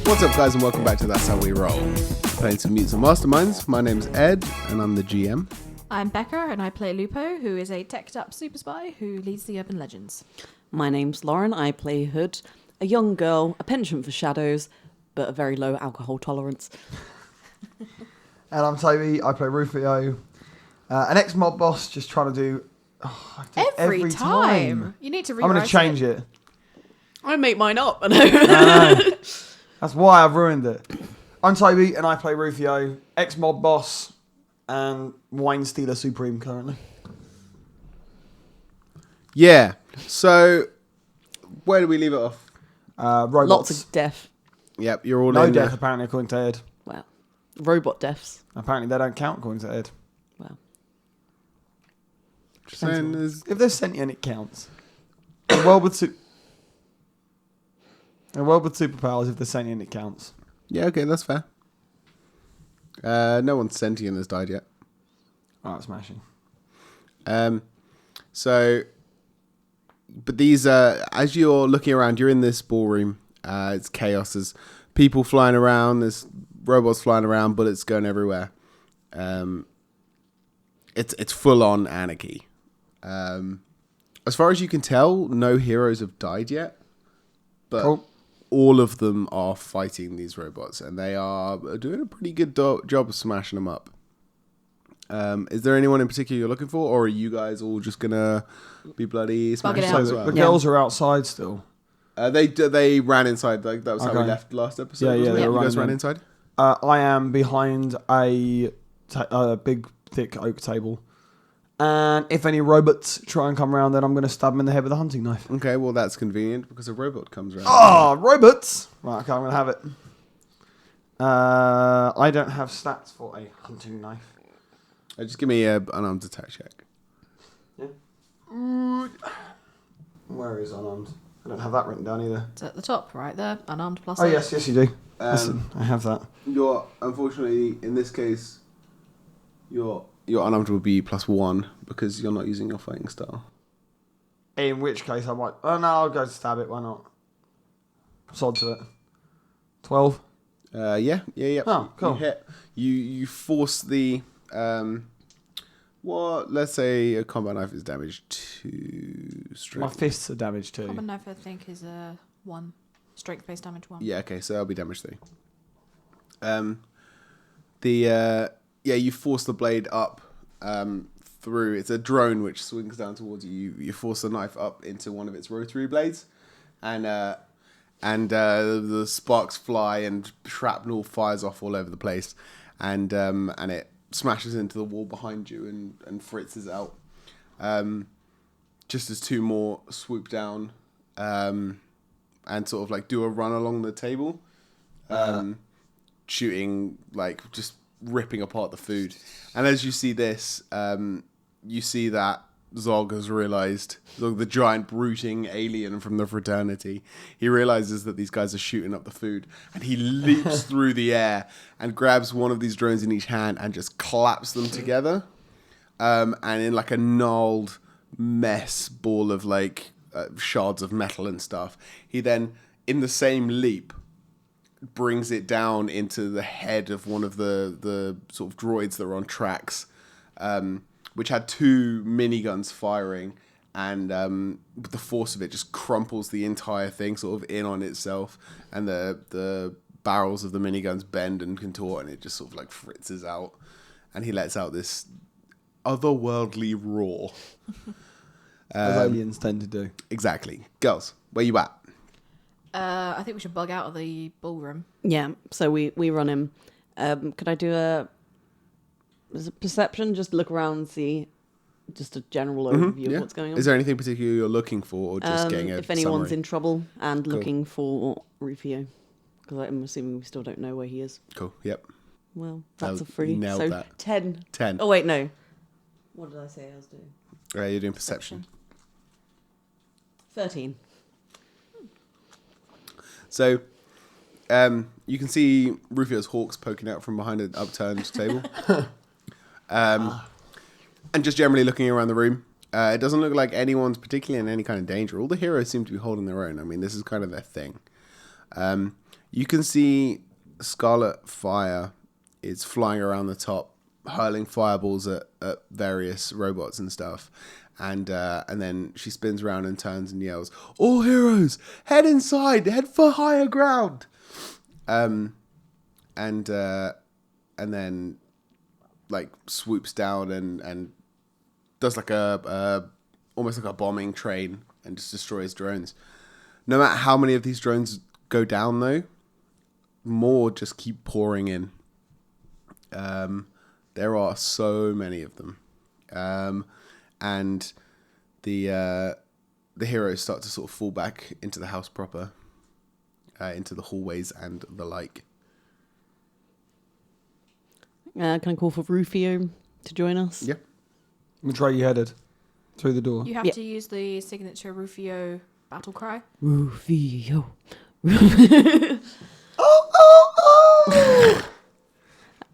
What's up, guys, and welcome back to That's How We Roll. Playing some Mutants Masterminds. My name's Ed, and I'm the GM. I'm Becca, and I play Lupo, who is a teched-up super spy who leads the urban legends. My name's Lauren. I play Hood, a young girl, a penchant for shadows, but a very low alcohol tolerance. And I'm Toby. I play Rufio, an ex-mob boss, just trying to do Every time. You need to rewrite I'm going to change it. I make mine up. That's why I've ruined it. I'm Toby, and I play Rufio, ex-mob boss, and wine stealer supreme currently. Yeah, so where do we leave it off? Robots. Lots of death. Yep, you're all No in death, there. apparently, according to Ed. Well, robot deaths. Apparently, they don't count, according to Ed. Well, Just saying, there's- If they're sentient, it counts. A world with superpowers, if they're sentient, it counts. yeah, okay, that's fair. No one's sentient has died yet. Alright, smashing. So, but these, as you're looking around, you're in this ballroom. It's chaos. There's people flying around. There's robots flying around. Bullets going everywhere. It's full on anarchy. As far as you can tell, no heroes have died yet, but Cool. all of them are fighting these robots, and they are doing a pretty good job of smashing them up. Is there anyone in particular you're looking for, or are you guys all just gonna be bloody smashing it up out. as So well? the girls are outside still. They ran inside. Like that was how we Okay. left last episode. Yeah, wasn't they it? were You guys ran running in. inside. I am behind a big, thick oak table. And if any robots try and come around, then I'm going to stab them in the head with a hunting knife. Okay, well that's convenient because a robot comes around. Oh, robots! Right, okay, I'm going to have it. I don't have stats for a hunting knife. Just give me an unarmed attack check. Where is unarmed? I don't have that written down either. It's at the top, right there, unarmed plus. Oh, yes, you do. Um, I have that. You're unfortunately in this case, your unarmed will be +1 because you're not using your fighting style. In which case I might... Oh, no, I'll go to stab it. Why not? Sod to it. 12. Yeah. Oh, cool. You hit. You force the let's say a combat knife is damaged 2 strength. My fists are damaged too. Common knife, I think, is 1. Strength-based damage 1. Yeah, okay, so that'll be damage 3. You force the blade up through. It's a drone which swings down towards you. You force the knife up into one of its rotary blades, and the sparks fly and shrapnel fires off all over the place, and it smashes into the wall behind you and fritzes out. Just as 2 more swoop down, and sort of like do a run along the table, shooting, like just ripping apart the food. And as you see this, you see that Zog has realized, Zog, the giant brooding alien from the fraternity, he realizes that these guys are shooting up the food, and he leaps through the air and grabs one of these drones in each hand and just claps them together, and in like a gnarled mess ball of like shards of metal and stuff, he then in the same leap brings it down into the head of one of the sort of droids that are on tracks, which had 2 miniguns firing, and with the force of it just crumples the entire thing sort of in on itself, and the barrels of the miniguns bend and contort, and it just sort of like fritzes out, and he lets out this otherworldly roar. As aliens tend to do. Exactly. Girls, where you at? I think we should bug out of the ballroom. yeah, so we run him. Could I do a perception? Just look around and see just a general overview of what's going on. Is there anything particular you're looking for, or just getting a if anyone's summary? in trouble and looking for Rufio. Because I'm assuming we still don't know where he is. Cool, yep. Well, that's Oh, a 3. nailed So that. 10. 10. Oh, wait, no. What did I say I was doing? You're doing perception. 13. So, you can see Rufio's hawks poking out from behind an upturned table. And just generally looking around the room, it doesn't look like anyone's particularly in any kind of danger. All the heroes seem to be holding their own. I mean, this is kind of their thing. You can see Scarlet Fire is flying around the top, hurling fireballs at various robots and stuff. And then she spins around and turns and yells, "All heroes, head inside, head for higher ground." And then like swoops down and does like a almost like a bombing train and just destroys drones. No matter how many of these drones go down though, more just keep pouring in. There are so many of them. And the heroes start to sort of fall back into the house proper, into the hallways and the like. Can I call for Rufio to join us? Yeah. Which way you headed? Through the door. You have Yeah. to use the signature Rufio battle cry. Rufio.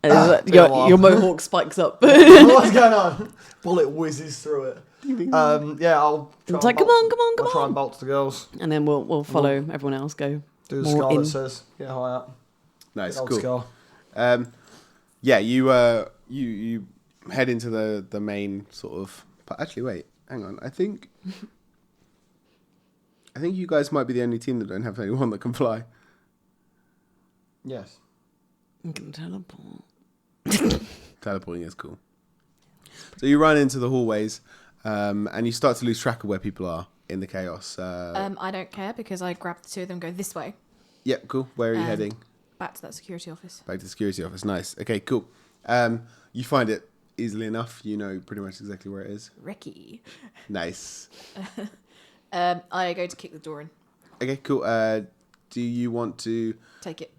Your mohawk spikes up. What's going on? Bullet whizzes through it. Yeah, I'll try It's like, come on. I'll try and bolt to the girls. And then we'll follow everyone else. Go. Do the More scar in. that says, get high up. Nice, Good old cool. Scar. Yeah, you head into the main sort of. But actually, wait, hang on. I think you guys might be the only team that don't have anyone that can fly. Yes. I can teleport. Teleporting is cool. So you run into the hallways, and you start to lose track of where people are in the chaos. I don't care because I grabbed the two of them and go this way. Yeah, cool. Where are you heading? Back to that security office. Back to the security office. Nice. Okay, cool. You find it easily enough. You know pretty much exactly where it is. Ricky. Nice. I go to kick the door in. Okay, cool. Do you want to Take it.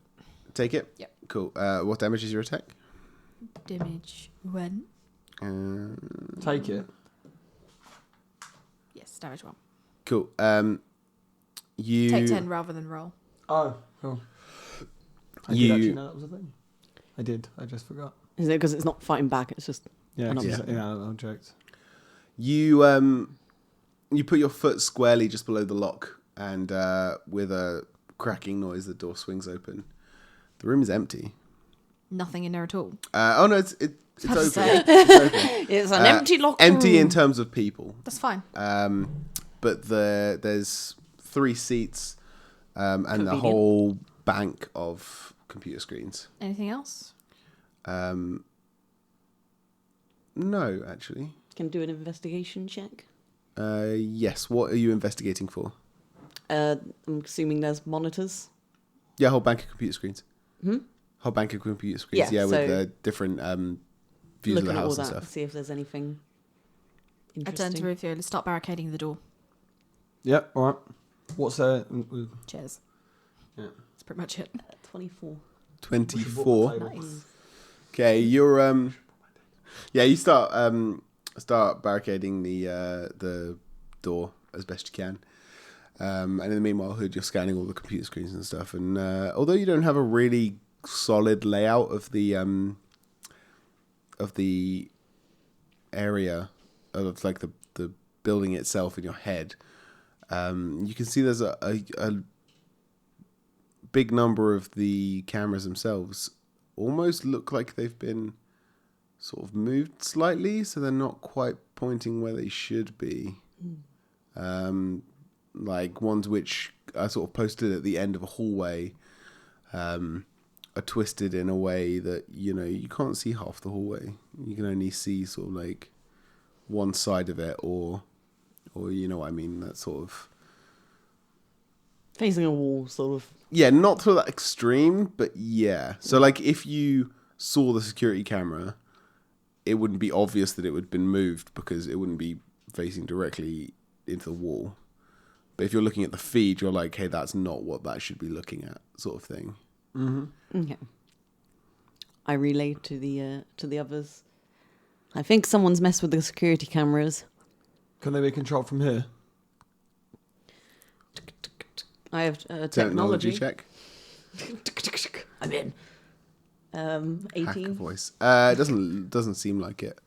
take it? Yep. Cool. What damage is your attack? Damage 1. Take it. Yes, damage 1. Cool. You Take 10 rather than roll. Oh, cool. I You- did actually know that was a thing. I did. I just forgot. Is it because it's not fighting back? It's just Yeah, An yeah, opposite. I joked. You put your foot squarely just below the lock, and with a cracking noise, the door swings open. The room is empty. Nothing in there at all. Oh no, it's open. I was It's gonna open. it's an empty locker Empty room. in terms of people. That's fine. But there's 3 seats and a Convenient. whole bank of computer screens. Anything else? No, actually. Can do an investigation check. Yes. What are you investigating for? I'm assuming there's monitors. Yeah, whole bank of computer screens. Whole bank of computer screens. Yeah, Yeah, with so the different views of Looking the at all house and that, stuff. see if there's anything I turn interesting. to Rufio. Let's start barricading the door. Yep, alright. What's there? Cheers. Yeah. That's pretty much it. 24. 24. Nice. Okay, you're yeah, you start barricading the door as best you can. And in the meanwhile, Hood, you're scanning all the computer screens and stuff. And although you don't have a really solid layout of the area of like the building itself in your head, you can see there's a big number of the cameras themselves almost look like they've been sort of moved slightly, so they're not quite pointing where they should be. Like ones which are sort of posted at the end of a hallway are twisted in a way that, you know, you can't see half the hallway. You can only see sort of like one side of it, or you know what I mean, that sort of... Facing a wall, sort of. Yeah, not to that extreme, but yeah. So, like, if you saw the security camera, it wouldn't be obvious that it would have been moved because it wouldn't be facing directly into the wall. But if you're looking at the feed, you're like, hey, that's not what that should be looking at, sort of thing. Okay. I relay to the others. I think someone's messed with the security cameras. Can they be controlled from here? I have Technology technology. check. I'm in. Hacker 18. voice. It doesn't seem like it.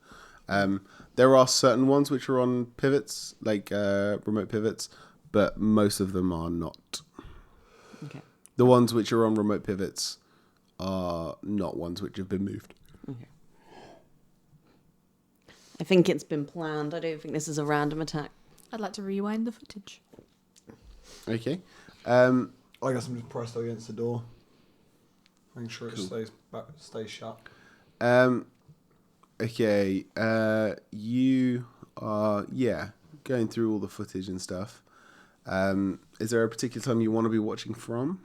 There are certain ones which are on pivots, like remote pivots, but most of them are not. Okay. The ones which are on remote pivots are not ones which have been moved. Okay. I think it's been planned. I don't think this is a random attack. I'd like to rewind the footage. Okay. I guess I'm just pressed against the door. Making sure it stays shut. Okay. You are, going through all the footage and stuff. Is there a particular time you want to be watching from?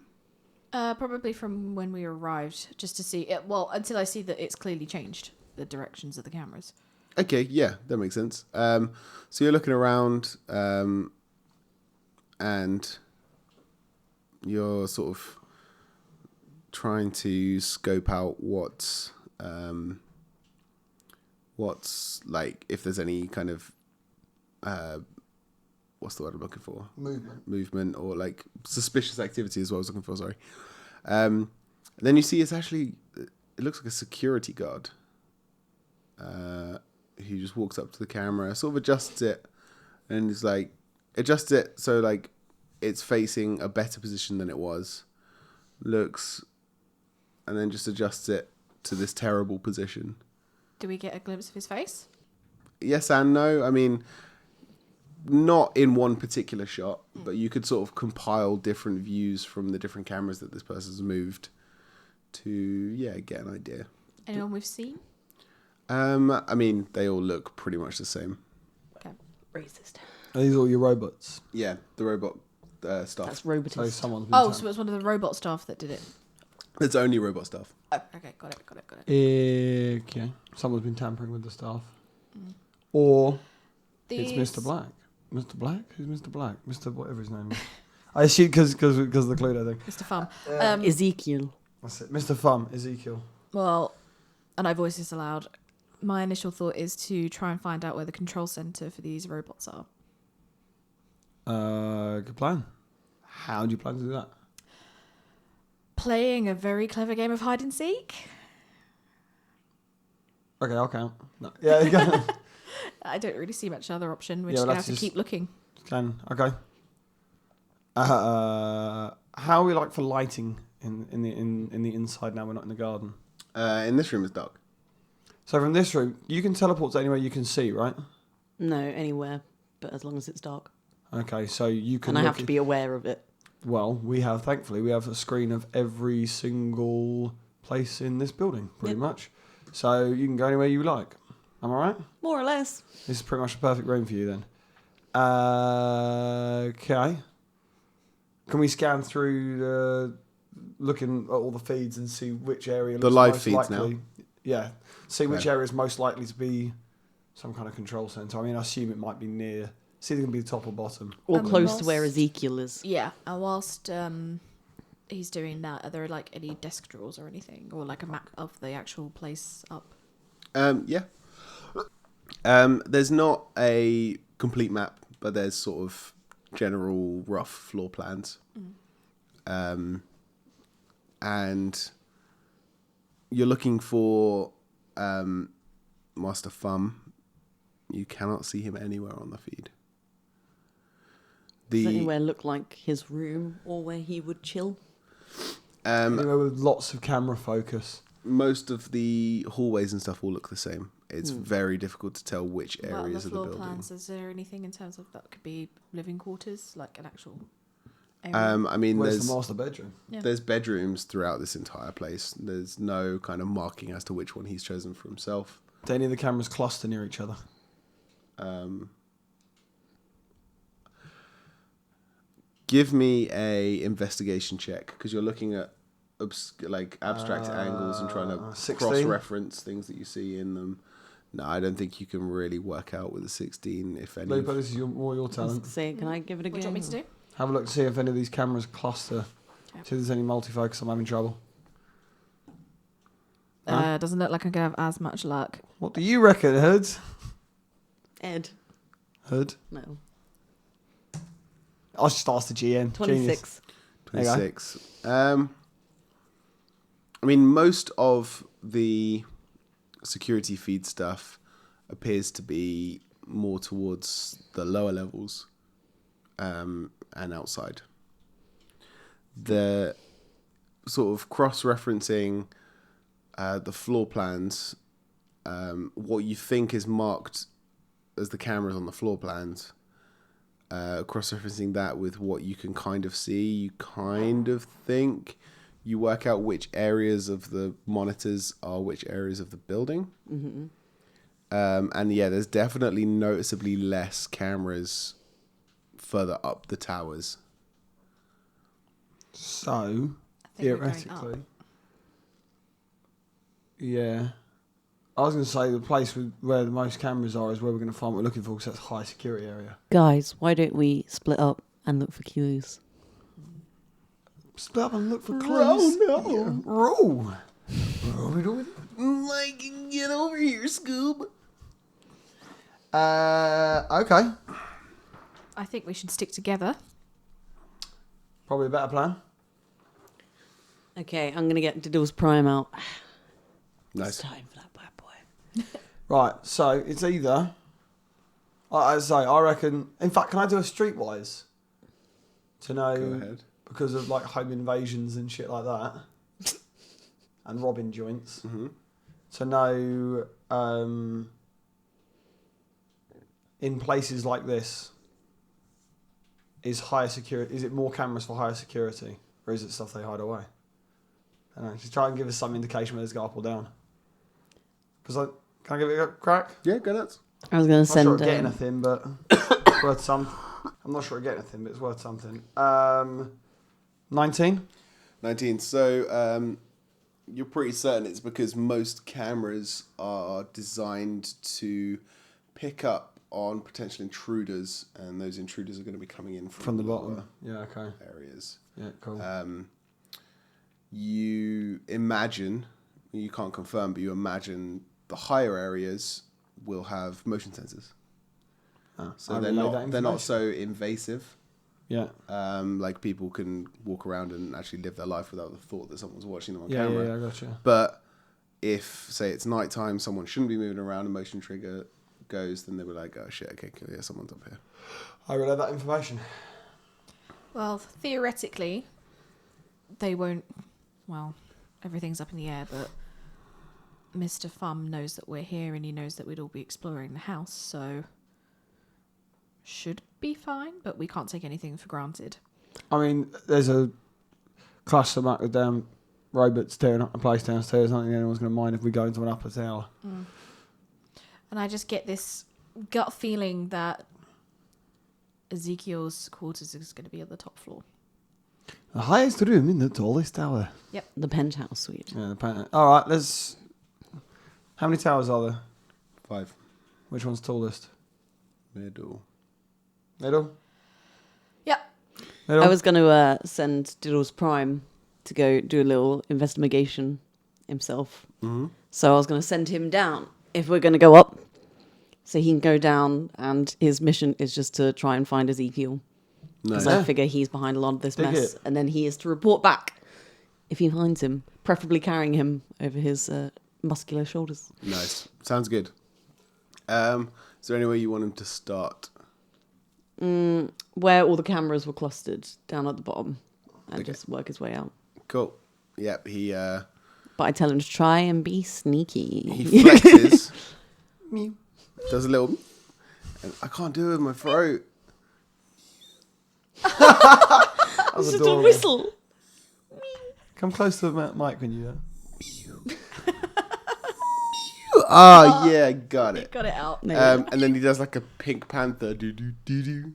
Probably from when we arrived, just to see it. Well, until I see that it's clearly changed the directions of the cameras. Okay, yeah, that makes sense. So you're looking around, and you're sort of trying to scope out what's like, if there's any kind of what's the word I'm looking for? Movement or like suspicious activity is what I was looking for. Sorry. Then you see it looks like a security guard. Who just walks up to the camera, sort of adjusts it, and is like, adjusts it so like it's facing a better position than it was. Looks, and then just adjusts it to this terrible position. Do we get a glimpse of his face? Yes and no. I mean, not in one particular shot, but you could sort of compile different views from the different cameras that this person's moved to, get an idea. Anyone we've seen? I mean, they all look pretty much the same. Okay. Racist. Are these all your robots? Yeah, the robot stuff. That's robotist. So someone's been Oh, so it was one of the robot staff that did it. It's only robot stuff. Oh, okay, got it. Okay. Someone's been tampering with the staff. Or it's Mr. Black. Mr. Black? Who's Mr. Black? Mr. whatever his name is. I assume because of the Cluedo thing. Mr. Fum. Ezekiel. That's it. Mr. Fum, Ezekiel. Well, and I voice this aloud. My initial thought is to try and find out where the control center for these robots are. Good plan. How do you plan to do that? Playing a very clever game of hide and seek. Okay, I'll count. No. Yeah, you can. I don't really see much other option. We're Yeah, just well, gonna have to keep looking. Can. Okay. How are we like for lighting in the inside now? We're not in the garden. In this room is dark. So from this room, you can teleport to anywhere you can see, right? No, anywhere, but as long as it's dark. Okay, so you can. And I have to be aware of it. Well, thankfully, we have a screen of every single place in this building, pretty much. So you can go anywhere you like. Am I right? More or less. This is pretty much a perfect room for you then. Okay. Can we scan through looking at all the feeds and see which area looks live most feeds likely? now? Yeah. See which area is most likely to be some kind of control center. I mean, I assume it might be near. It's either going to be the top or bottom. Or close to whilst- where Ezekiel is. Yeah, and whilst he's doing that, are there like any desk drawers or anything, or like a map of the actual place up? Yeah. There's not a complete map, but there's sort of general rough floor plans. And you're looking for Master Fum. You cannot see him anywhere on the feed. Does anywhere look like his room or where he would chill? Anywhere with lots of camera focus. Most of the hallways and stuff all look the same. It's very difficult to tell which areas of the floor building. plans, is there anything in terms of that could be living quarters, like an actual area? I mean, Where's the master bedroom? Yeah. there's bedrooms throughout this entire place. There's no kind of marking as to which one he's chosen for himself. Do any of the cameras cluster near each other? Give me a investigation check, because you're looking at abstract angles and trying to 16? cross-reference things that you see in them. No, I don't think you can really work out with a 16, if any. Lupo, this is more your I was talent. gonna say, can I give it a What do go? you want me to do? Have a look to see if any of these cameras cluster. Okay. See if there's any multifocus. I'm having trouble. Doesn't look like I'm gonna have as much luck. What do you reckon, Hood? Ed. Hood? No. I just asked the GN. 26. There you go. 26. I mean, most of the security feed stuff appears to be more towards the lower levels and outside. sort of cross-referencing the floor plans, what you think is marked as the cameras on the floor plans, cross-referencing that with what you can kind of see, you kind of think, you work out which areas of the monitors are which areas of the building. Mm-hmm. And yeah, there's definitely noticeably less cameras further up the towers. So, I think we're going theoretically, up. yeah. I was going to say the place where the most cameras are is where we're going to find what we're looking for, because that's a high security area. Guys, why don't we split up and look for clues? Split up and look for clues. No. Yeah. Roll. Roll. Like, get over here, Scoob. Okay. I think we should stick together. Probably a better plan. Okay, I'm going to get Diddle's Prime out. Nice. It's time for that bad boy. Right, so it's either... I reckon... In fact, can I do a streetwise? To know... Go ahead. Because of, like, home invasions and shit like that. And robbing joints. Mm-hmm. To know... in places like this... Is higher security? Is it more cameras for higher security, or is it stuff they hide away? I don't know. Just try and give us some indication whether it's go up or down. Because can I give it a crack? Yeah, go nuts. I was going to I'm not send... sure I get anything, but it's worth some. I'm not sure I get anything, but it's worth something. 19. 19. So you're pretty certain it's because most cameras are designed to pick up on potential intruders, and those intruders are going to be coming in From the bottom. lower Yeah, okay. areas. Yeah, cool. You imagine, you can't confirm, but you imagine the higher areas will have motion sensors. So they're not so invasive. Yeah. Like people can walk around and actually live their life without the thought that someone's watching them on Yeah, camera. yeah, I gotcha. But if, say, it's nighttime, someone shouldn't be moving around, a motion trigger goes, then they were like, oh shit, okay, cool, yeah, someone's up here. I relay that information. Well, theoretically, they won't... Well, everything's up in the air, but Mr Fum knows that we're here and he knows that we'd all be exploring the house, so... Should be fine, but we can't take anything for granted. I mean, there's a cluster amount of damn robots tearing up the place downstairs. I don't think anyone's going to mind if we go into an upper tower. Mm. And I just get this gut feeling that Ezekiel's quarters is going to be at the top floor. The highest room in the tallest tower. Yep. The penthouse suite. Yeah, the penthouse. All right, let's... How many towers are there? 5. Which one's tallest? Middle. Middle? Yep. Middle? I was going to send Diddle's Prime to go do a little investigation himself. Mm-hmm. So I was going to send him down if we're going to go up. So he can go down, and his mission is just to try and find Ezekiel. Nice. Because I figure he's behind a lot of this Dig mess. it. And then he is to report back if he finds him, preferably carrying him over his muscular shoulders. Nice. Sounds good. Is there any way you want him to start? Where all the cameras were clustered down at the bottom, and Okay. just work his way out. Cool. Yep, he But I tell him to try and be sneaky. he flexes, does a little, and I can't do it with my throat. That was Just a adorable. whistle. Come close to the mic when you... Oh yeah, got it. Got it out. And then he does like a Pink Panther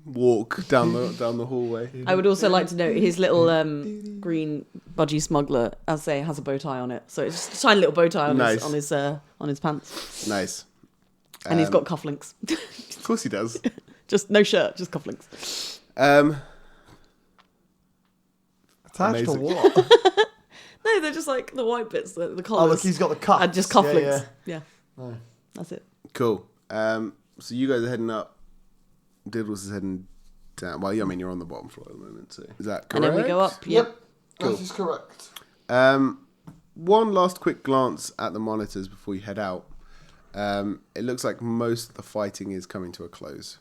walk down the hallway. I would also like to note his little green budgie smuggler, as they has a bow tie on it. So it's just a tiny little bow tie on Nice. on his pants, Nice. and he's got cufflinks. Of course he does. Just no shirt, just cufflinks. Attached to Amazing. what? No, they're just like the white bits, the Oh, collars. look, he's got the cuffs. And just cufflinks. Yeah, Yeah, yeah. that's it. Cool. So you guys are heading up. Diddles is heading down. Well, yeah, I mean you're on the bottom floor at the moment, so is that correct? And then we go up. Yep. Cool. That is correct. One last quick glance at the monitors before you head out. It looks like most of the fighting is coming to a close.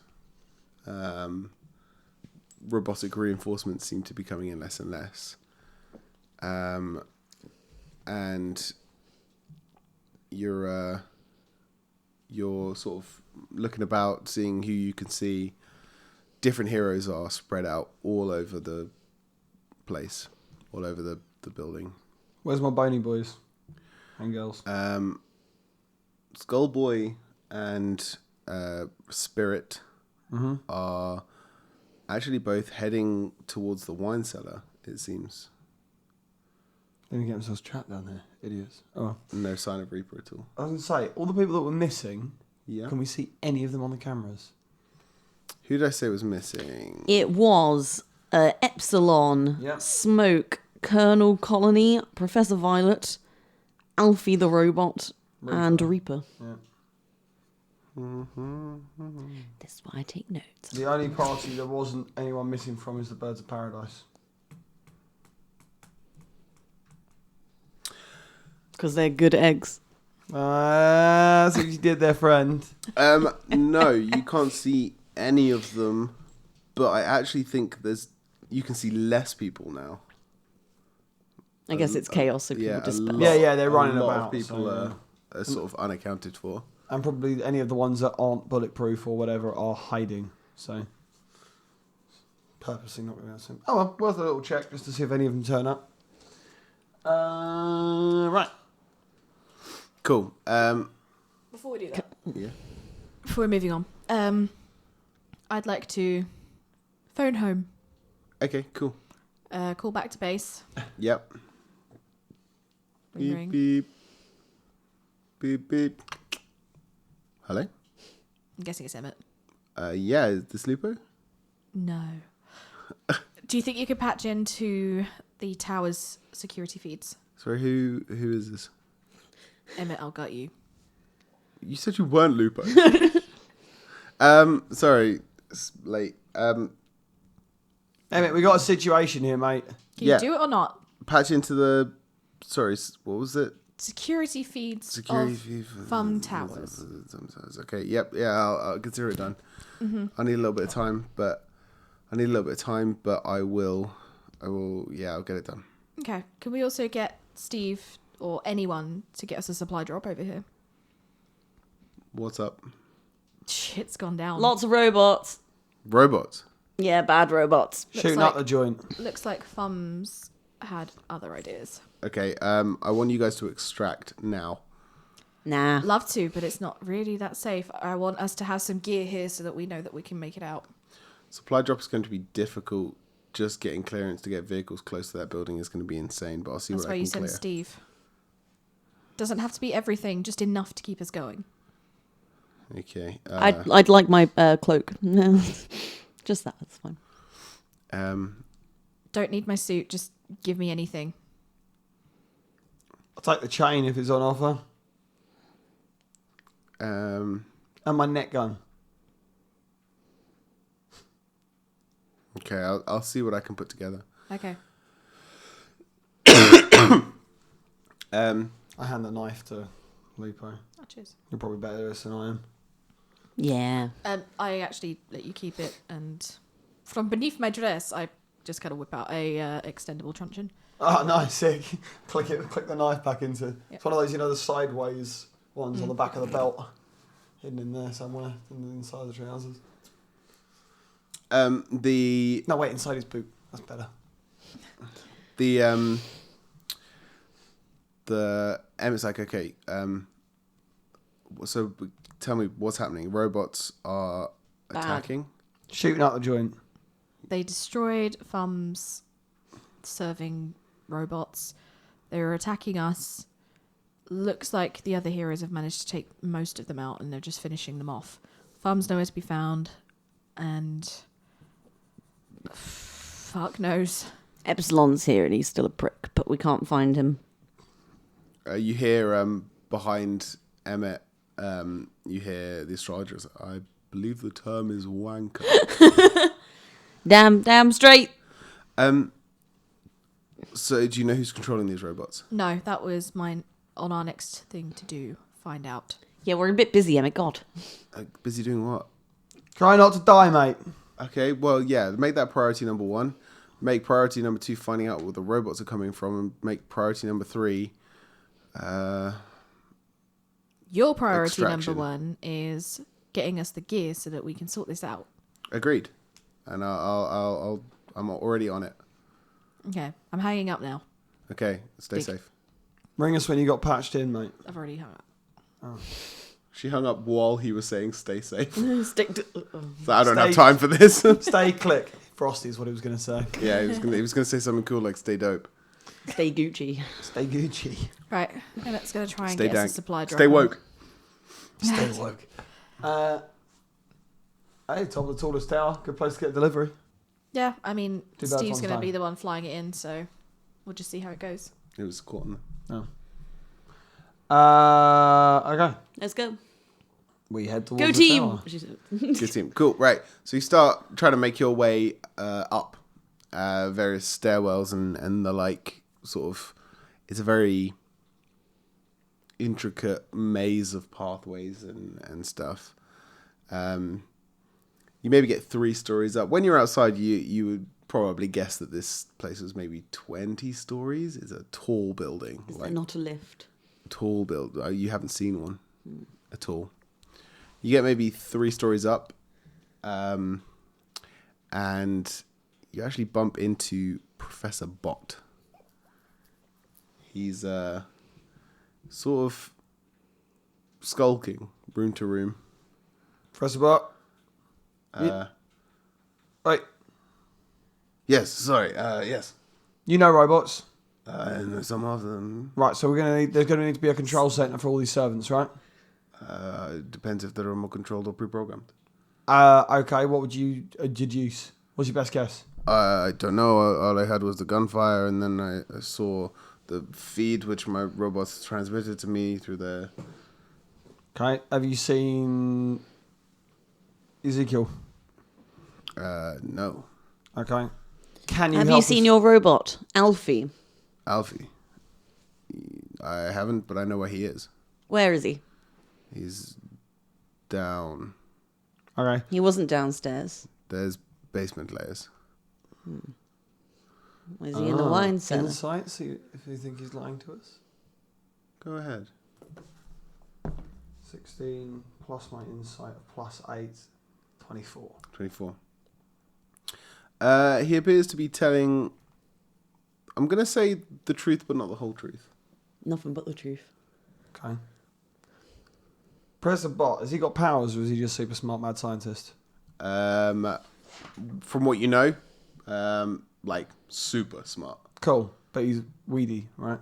Robotic reinforcements seem to be coming in less and less. and you're sort of looking about, seeing who you can see. Different heroes are spread out all over the place, all over the building. Where's my bony boys and girls? Skullboy and Spirit are actually both heading towards the wine cellar, it seems. They get themselves trapped down there, idiots. Oh, No sign of Reaper at all. I was going to say, all the people that were missing, Yeah. can we see any of them on the cameras? Who did I say was missing? It was Epsilon, Yeah. Smoke, Colonel Colony, Professor Violet, Alfie the Robot, and Reaper. Yeah. This is why I take notes. The only party there wasn't anyone missing from is the Birds of Paradise. Because they're good eggs. That's what you did there, friend. No, you can't see any of them, but I actually think you can see less people now. I guess it's chaos, so people Yeah, disperse. Yeah, they're running a lot about, of people so, are sort of unaccounted for. And probably any of the ones that aren't bulletproof or whatever are hiding. So, purposely not going to be able to see them. Oh well, worth a little check just to see if any of them turn up. Right. Cool. Before we do that, Yeah. before we're moving on, I'd like to phone home, Okay, cool. call back to base. Yep. Ring, Beep, ring. beep. Beep, beep. Hello? I'm guessing it's Emmett. Yeah, is this Lupo? No. Do you think you could patch into the tower's security feeds? Sorry, who is this? Emmett, I'll gut you. You said you weren't Lupo. Sorry, it's late. Emmett, we got a situation here, mate. Can Yeah. you do it or not? Patch into the... Sorry, what was it? Security feeds Security of feed for Fum Towers. Okay, yep, yeah, I'll consider it done. I need a little bit of time, but I will, yeah, I'll get it done. Okay. Can we also get Steve or anyone to get us a supply drop over here? What's up? Shit's gone down. Lots of robots. Robots? Yeah, bad robots. Shooting like- up the joint. Looks like Fum's had other ideas. Okay, I want you guys to extract now. Nah. Love to, but it's not really that safe. I want us to have some gear here so that we know that we can make it out. Supply drop is going to be difficult. Just getting clearance to get vehicles close to that building is going to be insane, but I'll see That's what why I you can sent clear. Steve. Doesn't have to be everything, just enough to keep us going. Okay. I'd like my cloak. Just that, that's fine. Don't need my suit, just give me anything. I'll take the chain if it's on offer. And my net gun. Okay, I'll see what I can put together. Okay. I hand the knife to Lupo. Oh, cheers. You're probably better at this than I am. Yeah. I actually let you keep it, and from beneath my dress, I just kind of whip out a extendable truncheon. Oh, nice, sick. Click the knife back into. Yep. It's one of those, the sideways ones on the back of the belt, hidden in there somewhere, inside the trousers. The No, wait, inside his boot. That's better. the Emmett's like, okay, so tell me what's happening. Robots are Bad. attacking. Shooting up the joint. They destroyed Fum's serving robots. They were attacking us. Looks like the other heroes have managed to take most of them out, and they're just finishing them off. Fum's nowhere to be found, and fuck knows. Epsilon's here and he's still a prick, but we can't find him. You hear behind Emmett, you hear the astrologers. I believe the term is wanker. Damn straight. So do you know who's controlling these robots? No, that was mine on our next thing to do. Find out. Yeah, we're a bit busy, Emmett. God. Busy doing what? Try not to die, mate. Okay, well, yeah, make that priority number one. Make priority number 2 finding out where the robots are coming from, and make priority number 3. Your priority Extraction. number 1 is getting us the gear so that we can sort this out. Agreed. And I'm already on it. Okay, I'm hanging up now. Okay, stay Big. safe. Ring us when you got patched in, mate. I've already hung up. She hung up while he was saying stay safe. Stick to. So I don't have Stay- time for this. Stay click. Frosty is what he was going to say. Yeah, he was gonna say something cool like stay dope. Stay Gucci. Stay Gucci. Right, and it's going to try and Stay get us dank. a supply drop. Stay woke. Stay woke. Hey, top of the tallest tower. Good place to get a delivery. Yeah, I mean, Two birds, Steve's one going to stone. be the one flying it in, so we'll just see how it goes. It was caught on there. Okay. Let's go. We head towards Go the team. tower. She said. Good team. Cool. Right. So you start trying to make your way up various stairwells and the like. Sort of, it's a very intricate maze of pathways and stuff. You maybe get 3 stories up. When you're outside, you would probably guess that this place was maybe 20 stories. It's a tall building. Is there not a lift? Tall build. You haven't seen one at all. You get maybe 3 stories up, and you actually bump into Professor Bot. He's sort of skulking room to room. Professor Bart. Wait. Yes, sorry. Yes. You know robots. And some of them. Right, so there's going to need to be a control center for all these servants, right? It depends if they're remote controlled or pre-programmed. Okay, what would you deduce? What's your best guess? I don't know. All I had was the gunfire, and then I saw the feed which my robots transmitted to me through the. Okay, have you seen Ezekiel? No. Okay. Can you Have help you seen us? your robot, Alfie? Alfie. I haven't, but I know where he is. Where is he? He's down. Okay. He wasn't downstairs. There's basement layers. Was he in the wine cellar? Insight, see if you think he's lying to us. Go ahead. 16 plus my insight of plus 8, 24. 24. He appears to be telling. I'm going to say the truth, but not the whole truth. Nothing but the truth. Okay. Professor Bot, has he got powers or is he just super smart mad scientist? From what you know, like super smart. Cool, but he's weedy, right?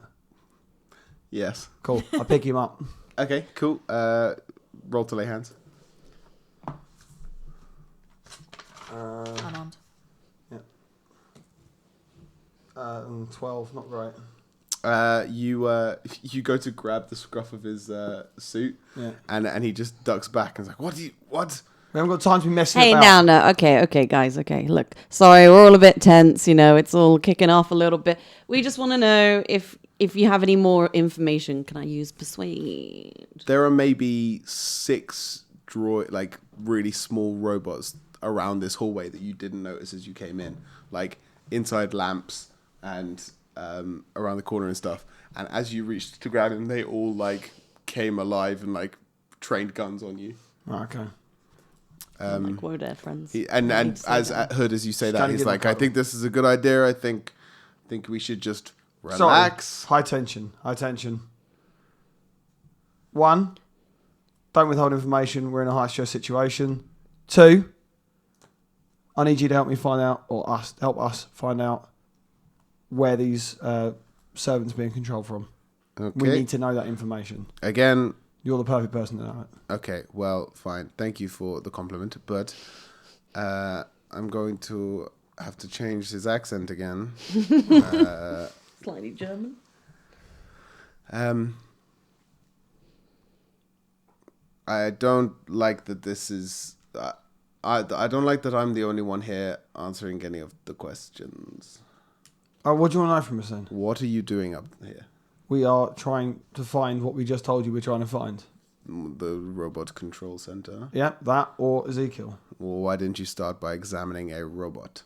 Yes. Cool, I pick him up. Okay, cool. Roll to lay hands. Unarmed. 12, not great. You go to grab the scruff of his suit, Yeah. and he just ducks back and is like, "What? We haven't got time to be messing Hey, about. no. Okay, guys. Okay, look. Sorry, we're all a bit tense. It's all kicking off a little bit. We just want to know if you have any more information. Can I use persuade? There are maybe 6 like really small robots around this hallway that you didn't notice as you came in, like inside lamps and around the corner and stuff. And as you reached to grab him, they all like came alive and like trained guns on you. Right, okay. Like, whoa there, friends. And I need to as say that. at Hood, as you say Just that, trying to he's give him like, a I cuddle. think this is a good idea. I think we should just Sorry. relax. High tension. 1, don't withhold information. We're in a high stress situation. 2, I need you to help me find out, or help us find out where these servants are being controlled from. Okay. We need to know that information. Again, You're the perfect person to know it. okay, well, fine. Thank you for the compliment, but I'm going to have to change his accent again. Slightly German. I don't like that this is... I don't like that I'm the only one here answering any of the questions. What do you want to know from us then? What are you doing up here? We are trying to find what we just told you we're trying to find. The robot control center? Yeah, that or Ezekiel. Well, why didn't you start by examining a robot?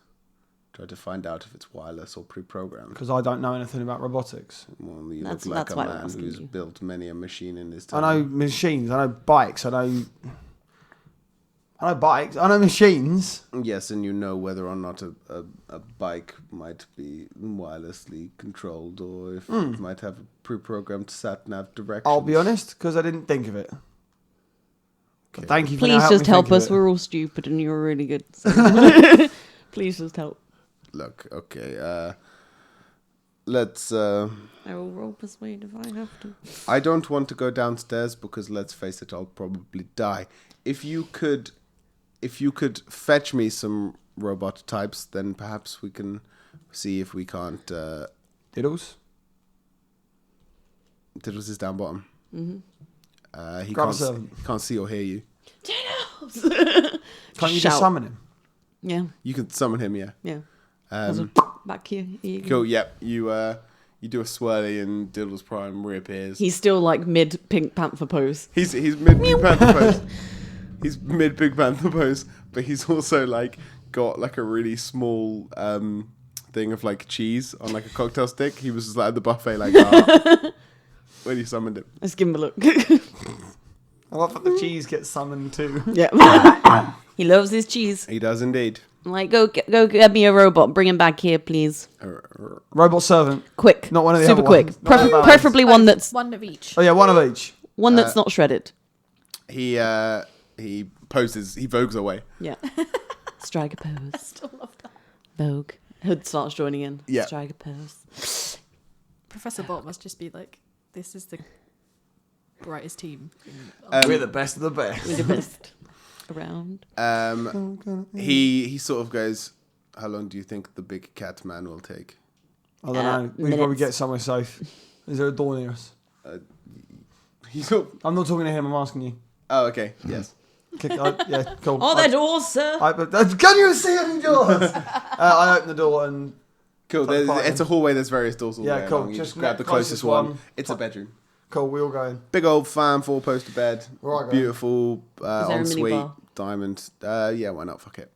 Try to find out if it's wireless or pre-programmed. Because I don't know anything about robotics. Well, you That's- look like that's a why we're man asking who's you. built many a machine in his I time. know machines. I know bikes. I know bikes. I know machines. Yes, and you know whether or not a bike might be wirelessly controlled or if it might have a pre-programmed sat-nav directions. I'll be honest, because I didn't think of it. But thank you for now Please helping just me help think of us. it. We're all stupid and you're really good. So. Please just help. Look, okay, let's... I will roll persuade if I have to. I don't want to go downstairs because, let's face it, I'll probably die. If you could fetch me some robot types, then perhaps we can see if we can't... Diddles? Diddles is down bottom. Mm-hmm. He Grab a servant. can't see or hear you. Can't you just Shout. summon him? Yeah, You can summon him, yeah. yeah. Also, back here. Here you go. Cool, yep. You do a swirly and Diddles Prime reappears. He's still like mid Pink Panther pose. He's mid Big Panther pose. He's mid Big Panther pose, but he's also like got like a really small thing of like cheese on like a cocktail stick. He was just like at the buffet like that when you summoned him. Let's give him a look. I love that the cheese gets summoned too. Yeah. He loves his cheese. He does indeed. I'm like, go get me a robot. Bring him back here, please. Robot servant. Quick. Not one of the Super other quick. ones. Not one of the other Preferably one that's one of each. Oh yeah, one of each. one that's not shredded. He poses. He vogues away. Yeah. Striker pose. Still love that. Vogue. Hood starts joining in. Yeah. Striker pose. Professor Bot must just be like, this is the brightest team. We're the best of the best. We're the best around. He sort of goes, "How long do you think the big cat man will take?" I don't know. We can probably minutes. get somewhere safe. Is there a door near us? He sort of, I'm not talking to him. I'm asking you. oh, okay, yes. Yeah, cool. Oh, that door, sir. Can you see any doors? I open the door and Cool. Start fighting. It's a hallway. There's various doors all the Yeah, way cool. along. You Just just grab the closest closest one. one. It's a bedroom. cool. We all go in. Big old fan 4-poster bed. Right, go. Beautiful there a ensuite minibar? diamond. Yeah, why not? Fuck it.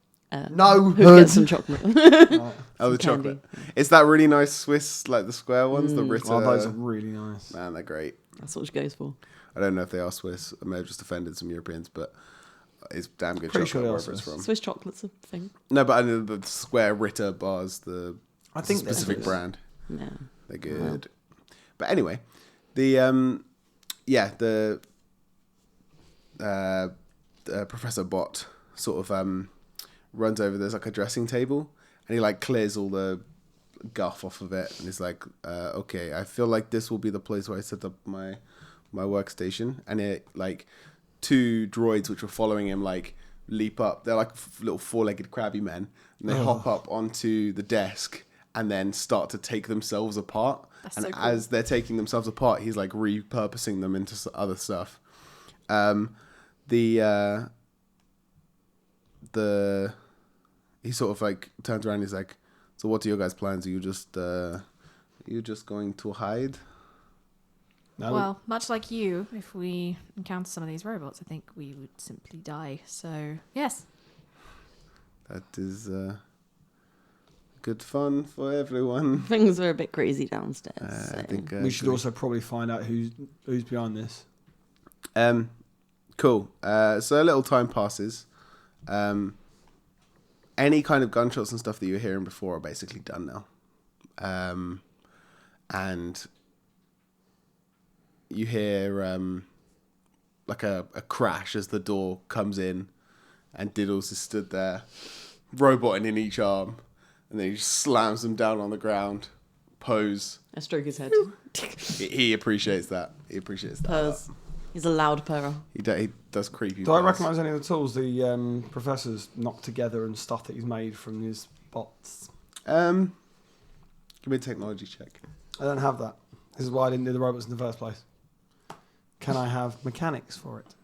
No Who hood. gets some chocolate? Oh, the candy. chocolate. It's that really nice Swiss, like the square ones, the Ritter. Oh, those are really nice. Man, they're great. That's what she goes for. I don't know if they are Swiss. I may have just offended some Europeans, but it's damn good Pretty chocolate sure they are wherever it's Swiss. from. Swiss chocolate's a thing. No, but I know the square Ritter bars, the I think they're specific Swiss. brand. No. They're good. But anyway, the Professor Bot sort of runs over. There's like a dressing table, and he like clears all the guff off of it, and he's like, "Okay, I feel like this will be the place where I set up my workstation." And it like two droids which were following him like leap up. They're like little four-legged crabby men, and they hop up onto the desk and then start to take themselves apart. That's And so cool. as they're taking themselves apart, he's like repurposing them into other stuff. He sort of like turns around and he's like, "So what are your guys' plans? Are you just going to hide?" No, Well, much like you, if we encounter some of these robots, I think we would simply die. So, yes. That is good fun for everyone. Things are a bit crazy downstairs. I so. think we should also probably find out who's behind this. Cool. So a little time passes. Any kind of gunshots and stuff that you were hearing before are basically done now. And you hear like a crash as the door comes in, and Diddles is stood there, roboting in each arm, and then he just slams them down on the ground. Pose. I stroke his head. He appreciates that. He appreciates that. a lot. Purrs. He's a loud purrer. He does creepy. Do I purrs. recognise any of the tools the professor's knocked together and stuff that he's made from his bots? Give me a technology check. I don't have that. This is why I didn't do the robots in the first place. Can I have mechanics for it?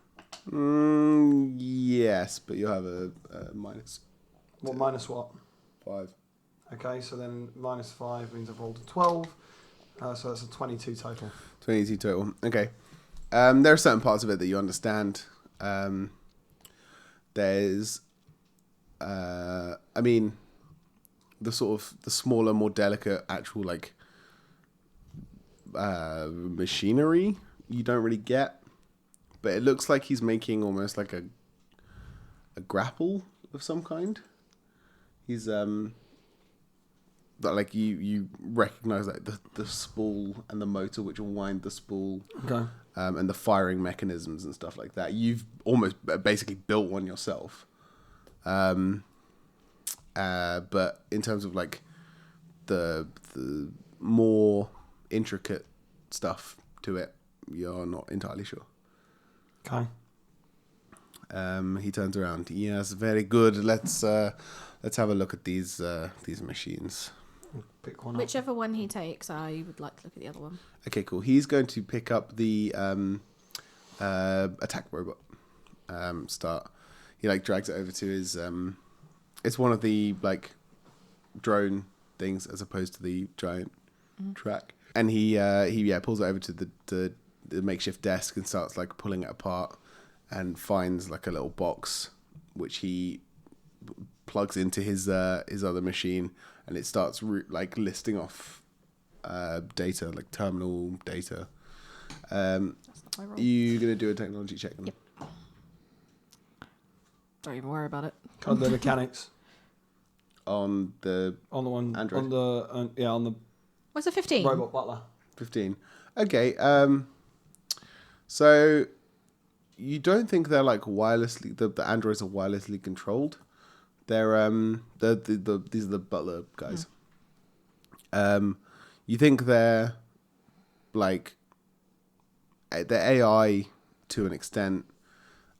Yes, but you'll have a minus What minus what? 5. Okay, so then minus 5 means I've rolled a 12. So that's a 22 total. 22 total. Okay. There are certain parts of it that you understand. There's, I mean, the sort of the smaller, more delicate actual like machinery you don't really get, but it looks like he's making almost like a grapple of some kind. He's but like you recognize like the spool and the motor which will wind the spool, Okay. and the firing mechanisms and stuff like that. You've almost basically built one yourself. But in terms of like the more intricate stuff to it, you're not entirely sure. Okay. He turns around. Yes, very good. Let's have a look at these machines. Pick one up. Whichever one he takes, I would like to look at the other one. Okay, cool. He's going to pick up the attack robot. Start. He like drags it over to his. It's one of the like drone things as opposed to the giant track, and he pulls it over to the makeshift desk and starts like pulling it apart, and finds like a little box which he plugs into his other machine, and it starts like listing off data, like terminal data. That's not my roll. You gonna do a technology check? Yep. Don't even worry about it. Kind of the mechanics On the on the one Android. on the on the What's a 15? robot butler. 15. Okay. So you don't think they're like wirelessly? The androids are wirelessly controlled. They're these are the butler guys. You think they're like they're AI to an extent,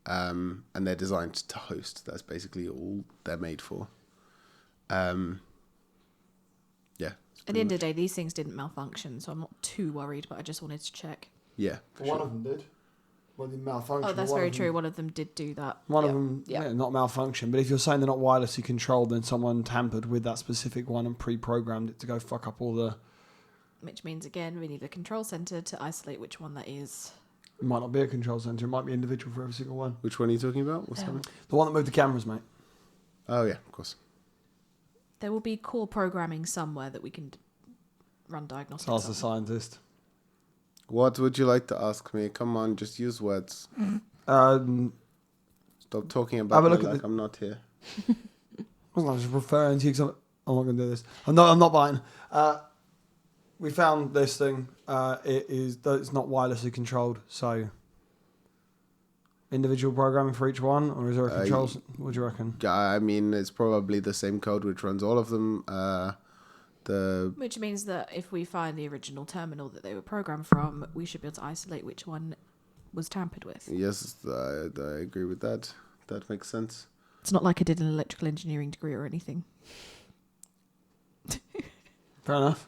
and they're designed to host. That's basically all they're made for. Yeah. At the end of the day, these things didn't malfunction, so I'm not too worried, but I just wanted to check. Yeah. For One sure. of them did. Well, they malfunction. Oh, that's One very of them- true. One of them did do that. One Yep. of them, Yep. yeah, not malfunction. But if you're saying they're not wirelessly controlled, then someone tampered with that specific one and pre-programmed it to go fuck up all the. Which means, again, we need a control center to isolate which one that is. It might not be a control center. It might be individual for every single one. Which one are you talking about? What's happening? The one that moved the cameras, mate. Oh yeah, of course. There will be core programming somewhere that we can run diagnostics So I was the on. scientist. What would you like to ask me? Come on, just use words. Stop talking Have about a me look at like the- I'm not here. I was just referring to you because I'm not going to do this. I'm not buying. We found this thing. It's not wirelessly controlled. So individual programming for each one, or is there a control? What do you reckon? I mean, it's probably the same code which runs all of them. Which means that if we find the original terminal that they were programmed from, we should be able to isolate which one was tampered with. Yes, I agree with that. That makes sense. It's not like I did an electrical engineering degree or anything. Fair enough.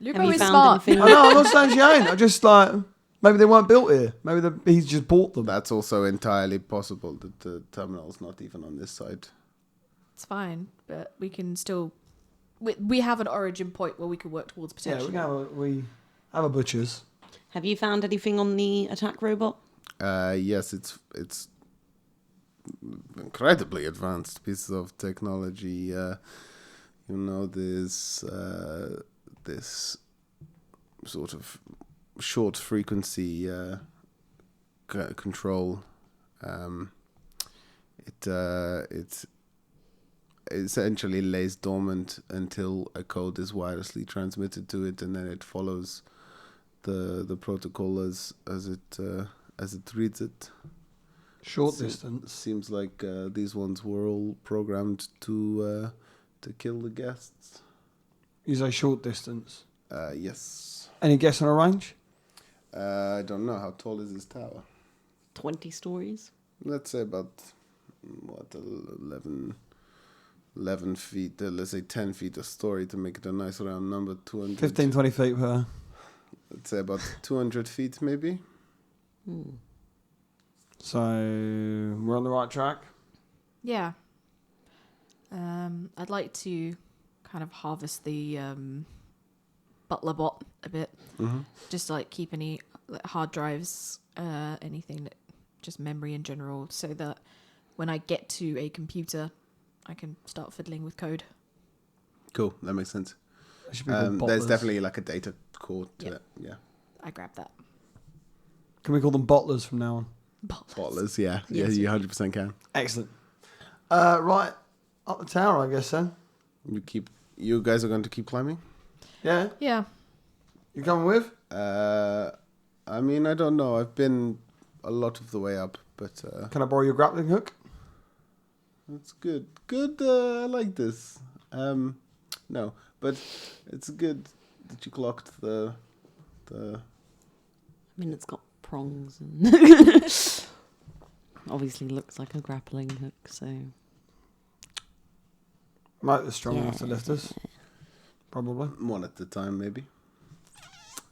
Lupo Have you is found smart. anything? I know. I'm not saying she ain't. I just like maybe they weren't built here. Maybe he's just bought them. That's also entirely possible that the terminal's not even on this side. It's fine, but we can still. We have an origin point where we could work towards Yeah, potentially. we have a butcher's. Have you found anything on the attack robot? Yes, it's incredibly advanced piece of technology. This sort of short frequency control. It essentially lays dormant until a code is wirelessly transmitted to it, and then it follows the protocol as it reads it. Short distance. Seems like these ones were all programmed to kill the guests. You say short distance. Yes. Any guess on a range? I don't know. How tall is this tower? 20 stories? Let's say about 11 feet. Let's say 10 feet a story to make it a nice round number. 200. 15, 20 feet per. Let's say about 200 feet maybe. So we're on the right track. Yeah. I'd like to kind of harvest the butler bot a bit. Mm-hmm. Just like keep any hard drives, anything that just memory in general, so that when I get to a computer I can start fiddling with code. Cool, that makes sense. It should be called There's bottlers. definitely like a data core to Yep. it. Yeah. I grab that. Can we call them bottlers from now on? Bottlers, yeah. Yes, Yeah, you 100% can. Excellent. Right, up the tower, I guess then. You guys are going to keep climbing? Yeah, Yeah. you coming with? I mean, I don't know. I've been a lot of the way up, but Can I borrow your grappling hook? it's good. Good, I like this. No, but it's good that you clocked the I mean, it's got prongs and obviously looks like a grappling hook. So Might be strong enough to lift us. Probably. one at a time, maybe.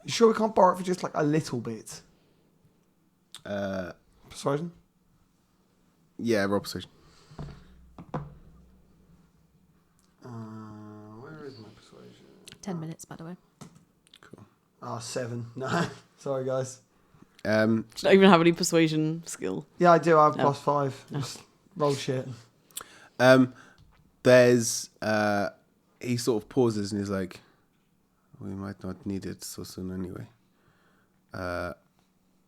You sure we can't borrow it for just like a little bit? Persuasion? Yeah, roll persuasion. Where is my persuasion? 10 minutes, by the way. Cool. 7. No, sorry guys. do you not even have any persuasion skill? Yeah, I do. I have Oh. +5. Just roll shit. There's he sort of pauses and he's like, we might not need it so soon anyway.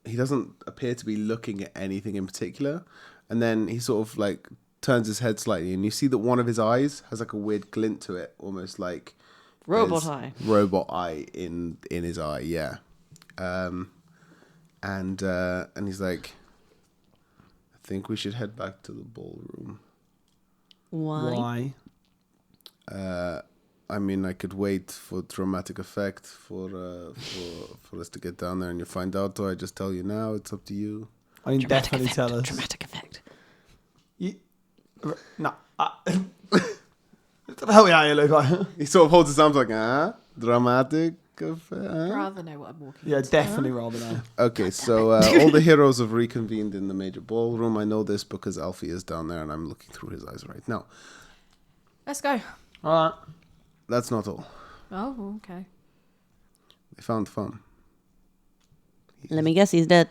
He doesn't appear to be looking at anything in particular, and then he sort of like turns his head slightly and you see that one of his eyes has like a weird glint to it, almost like Robot there's eye. robot eye in his eye. Yeah. And he's like, I think we should head back to the ballroom. Why? I mean, I could wait for dramatic effect for us to get down there and you find out, or I just tell you now. It's up to you. I mean, Dramatic definitely effect. tell us. Dramatic effect. No. What the hell are you, Lupo? He sort of holds his arms like, dramatic effect. I'd rather know what I'm walking Yeah, into. definitely rather know. Okay, so all the heroes have reconvened in the major ballroom. I know this because Alfie is down there and I'm looking through his eyes right now. Let's go. All right. That's not all. Oh, okay. They found Fum. Let me guess, he's dead.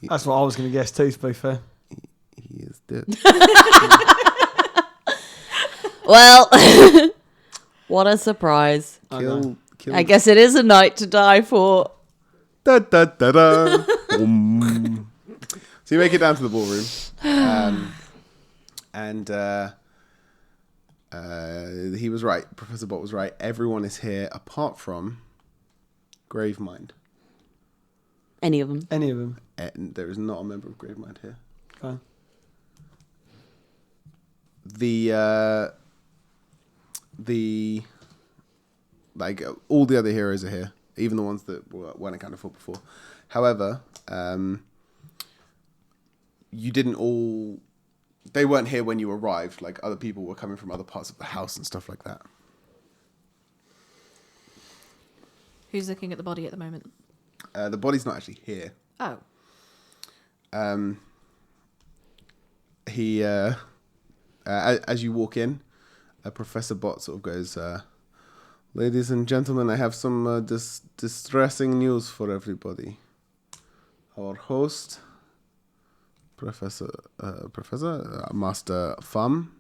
That's what I was going to guess too, to be fair. He is dead. Well, what a surprise. Kill. I guess it is a night to die for. Da, da, da, da. So you make it down to the ballroom, and he was right. Professor Bot was right. Everyone is here apart from Gravemind. Any of them. Any of them. And there is not a member of Gravemind here. Okay. All the other heroes are here, even the ones that weren't accounted for before. However, you didn't all. They weren't here when you arrived. Like, other people were coming from other parts of the house and stuff like that. Who's looking at the body at the moment? The body's not actually here. Oh. He as you walk in, Professor Bot sort of goes, ladies and gentlemen, I have some distressing news for everybody. Our host, Professor Master Fum,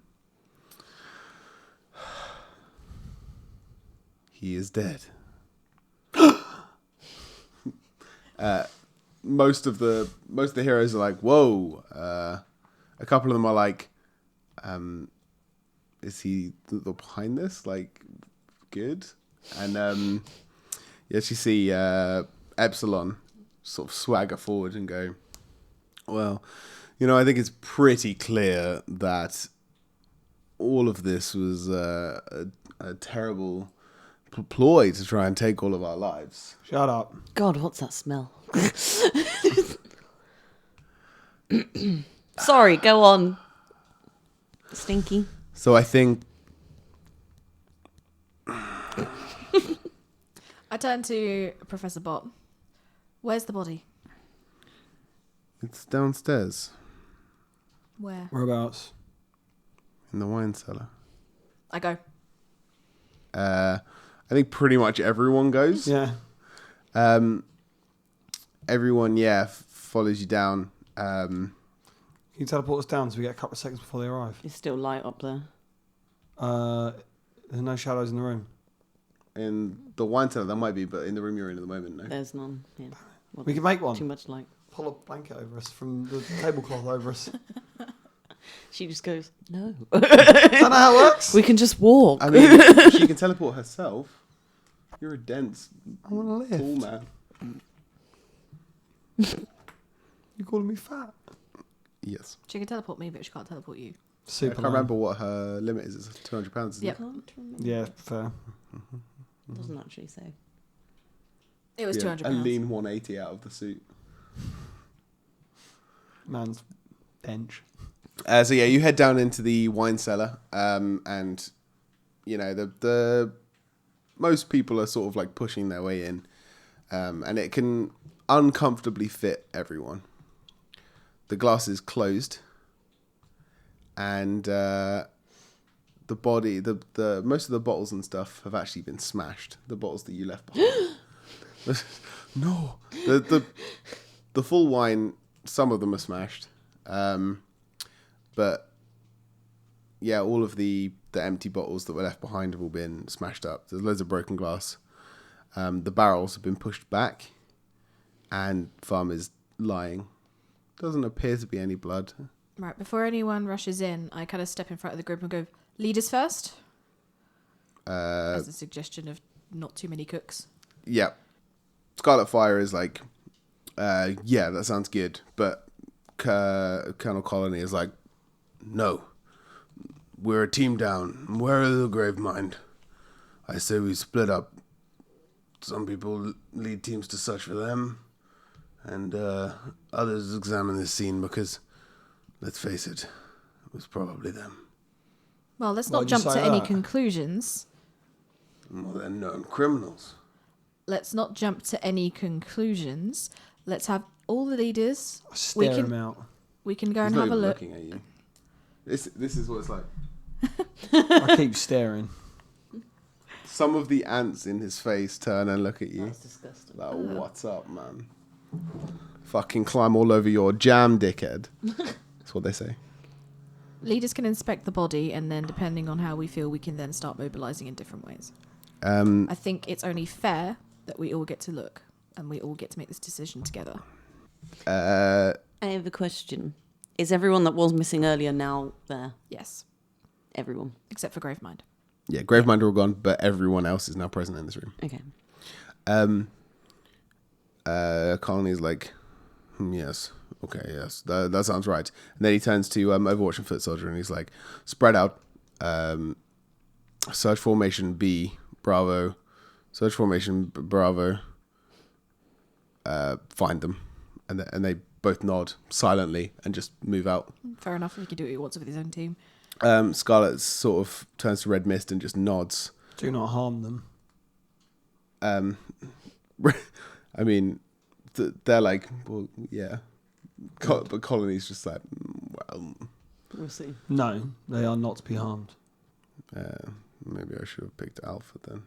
he is dead. Most of the heroes are like, whoa. A couple of them are like, is he behind this? Like, good. And you actually see Epsilon sort of swagger forward and go, well, I think it's pretty clear that all of this was a terrible ploy to try and take all of our lives. Shut up. God, what's that smell? Sorry, go on. Stinky. So I think I turn to Professor Bot. Where's the body? it's downstairs Where? Whereabouts? in the wine cellar. I go. I think pretty much everyone goes. Yeah. Everyone, follows you down. Can you teleport us down so we get a couple of seconds before they arrive? It's still light up there. There's no shadows in the room. In the wine cellar, there might be, but in the room you're in at the moment, no. There's none. Yeah. Well, We can make one. too much light. Pull a blanket over us from the tablecloth over us. She just goes, no. Is that not how it works? We can just walk. I mean, she can teleport herself. You're a dense, I want to tall live. man. You calling me fat? Yes. She can teleport me, but she can't teleport you. I Super. can't remember what her limit is. It's £200, isn't Yep. Can't remember. Yeah, fair. Doesn't actually say. It was it? £200. A lean 180 out of the suit. Man's bench. So yeah, you head down into the wine cellar, and you know the most people are sort of like pushing their way in, and it can uncomfortably fit everyone. The glass is closed, and the body, the most of the bottles and stuff have actually been smashed. The bottles that you left behind. No, the full wine. Some of them are smashed, but yeah, all of the empty bottles that were left behind have all been smashed up. There's loads of broken glass. The barrels have been pushed back, and Fum is lying. Doesn't appear to be any blood. Right, before anyone rushes in, I kind of step in front of the group and go, leaders first? As a suggestion of not too many cooks. Yeah, Scarlet Fire is like, yeah, that sounds good, but Colonel Colony is like, no, we're a team down. Where are the Gravemind? I say we split up. Some people lead teams to search for them, and others examine the scene because, let's face it, it was probably them. Well, let's Why'd not you jump say to any that? conclusions. Well, they're known criminals. Let's not jump to any conclusions. Let's have all the leaders. I stare can- him out. We can go He's and not have a even look. looking at you. This is what it's like. I keep staring. Some of the ants in his face turn and look at you. That's disgusting. Like, what's up, man? Fucking climb all over your jam, dickhead. That's what they say. Leaders can inspect the body, and then depending on how we feel, we can then start mobilising in different ways. I think it's only fair that we all get to look, and we all get to make this decision together. I have a question. Is everyone that was missing earlier now there? Yes, Everyone. except for Gravemind. Yeah, Gravemind are all gone, but everyone else is now present in this room. Okay. Colony's like, yes, okay, yes, that sounds right. And then he turns to Overwatch and Foot Soldier, and he's like, spread out, search formation B, Bravo, search formation Bravo, find them. And they both nod silently and just move out. Fair enough, he can do what he wants with his own team. Scarlet sort of turns to Red Mist and just nods. Do not harm them. I mean, they're like, well, yeah. But Colony's just like, well, We'll see. No, they are not to be harmed. maybe I should have picked Alpha then.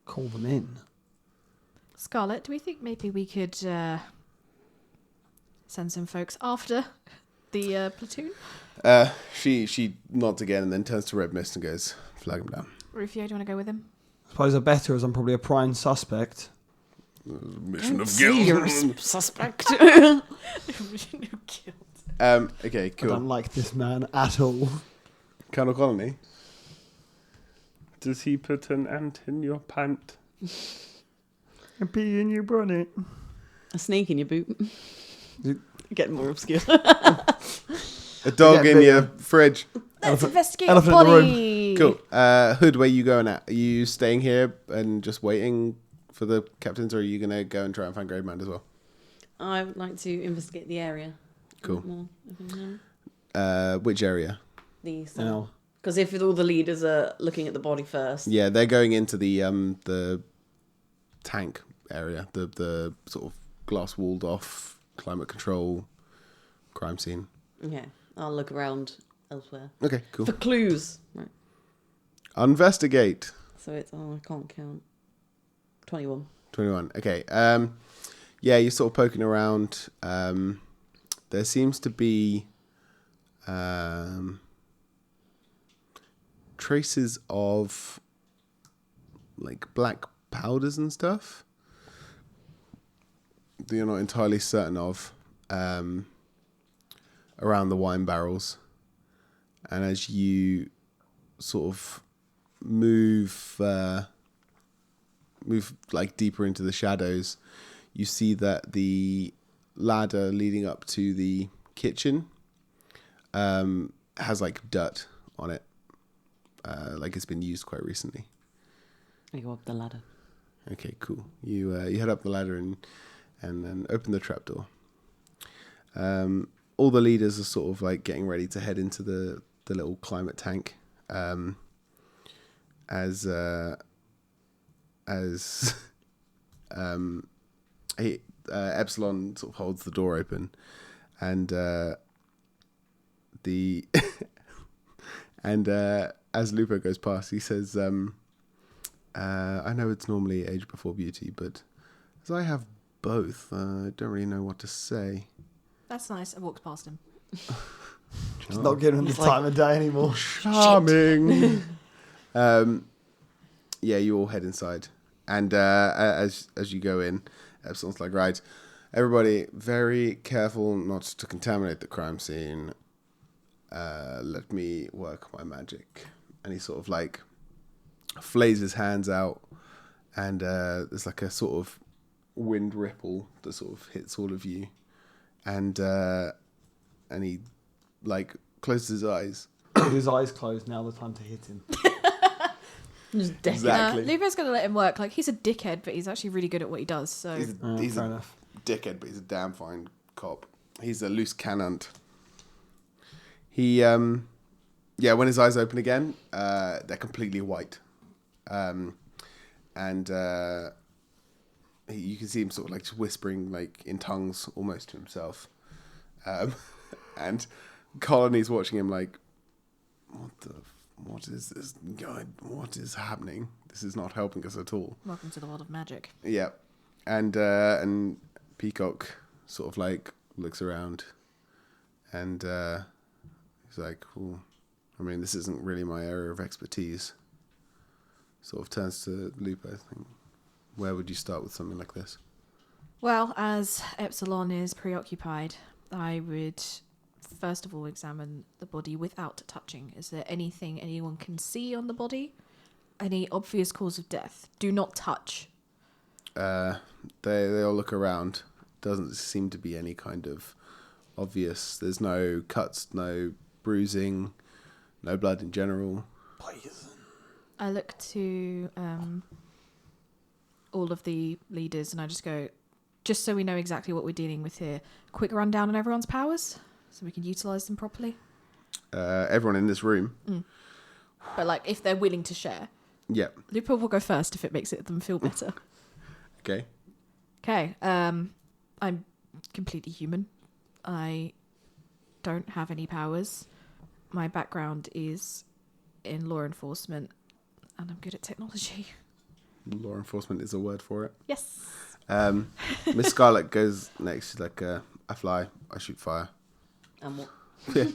Call them in. Scarlet, do we think maybe we could send some folks after the platoon? She nods again and then turns to Red Mist and goes, flag him down. Rufio, do you want to go with him? I suppose they're better as I'm probably a prime suspect. Mission of You're a guilt. suspect. Okay, I cool. don't like this man at all. Colonel Colony. Does he put an ant in your pant? A bee in your bonnet. A snake in your boot. Getting more obscure. A dog Yeah, in but- your fridge. Let's investigate elephant the in the room. body. Cool. Hood, where are you going at? Are you staying here and just waiting for the captains, or are you going to go and try and find Gravemind as well? I would like to investigate the area. Cool. More, if you know. Which area? The Now, Because if all the leaders are looking at the body first. Yeah, they're going into the tank area, the sort of glass walled off climate control crime scene. Okay. I'll look around elsewhere. Okay, cool. For clues. Right. Investigate. So it's, I can't count. 21. 21. Okay. Yeah, you're sort of poking around. there seems to be traces of like black powders and stuff that you're not entirely certain of around the wine barrels. And as you sort of move like deeper into the shadows, you see that the ladder leading up to the kitchen has like dirt on it, like it's been used quite recently. I go up the ladder. Okay, cool. You head up the ladder and then open the trapdoor. All the leaders are sort of like getting ready to head into the little climate tank. As Epsilon sort of holds the door open, and as Lupo goes past, he says, I know it's normally age before beauty, but as I have both, I don't really know what to say. That's nice. I walked past him. It's not giving him the time of day anymore. Charming. Yeah, you all head inside, and as you go in, Epsilon's like, right, everybody, very careful not to contaminate the crime scene. Let me work my magic. And he sort of like flays his hands out, and there's like a sort of wind ripple that sort of hits all of you, and he like closes his eyes. With his eyes closed, now the time to hit him. Just dead. Exactly. Lupo's going to let him work. Like, he's a dickhead, but he's actually really good at what he does. So He's fair a enough. dickhead, but he's a damn fine cop. He's a loose cannon. He, when his eyes open again, they're completely white. You can see him sort of like just whispering like in tongues almost to himself. And Colony's watching him like, what is this guy? What is happening? This is not helping us at all. welcome to the world of magic. Yeah. And Peacock sort of like looks around, and he's like, well, I mean, this isn't really my area of expertise. Sort of turns to Lupo, think, where would you start with something like this? Well, as Epsilon is preoccupied, I would first of all examine the body without touching. Is there anything anyone can see on the body? Any obvious cause of death? Do not touch. They all look around. Doesn't seem to be any kind of obvious. There's no cuts, no bruising, no blood in general. Poison. I look to all of the leaders and I just go, just so we know exactly what we're dealing with here, quick rundown on everyone's powers so we can utilise them properly. Everyone in this room. But like, if they're willing to share. Yep. Lupo will go first if it makes them feel better. Okay. Okay. I'm completely human. I don't have any powers. My background is in law enforcement and I'm good at technology. Law enforcement is a word for it. Yes. Miss Scarlet goes next. She's like, I fly, I shoot fire. And what? Yeah.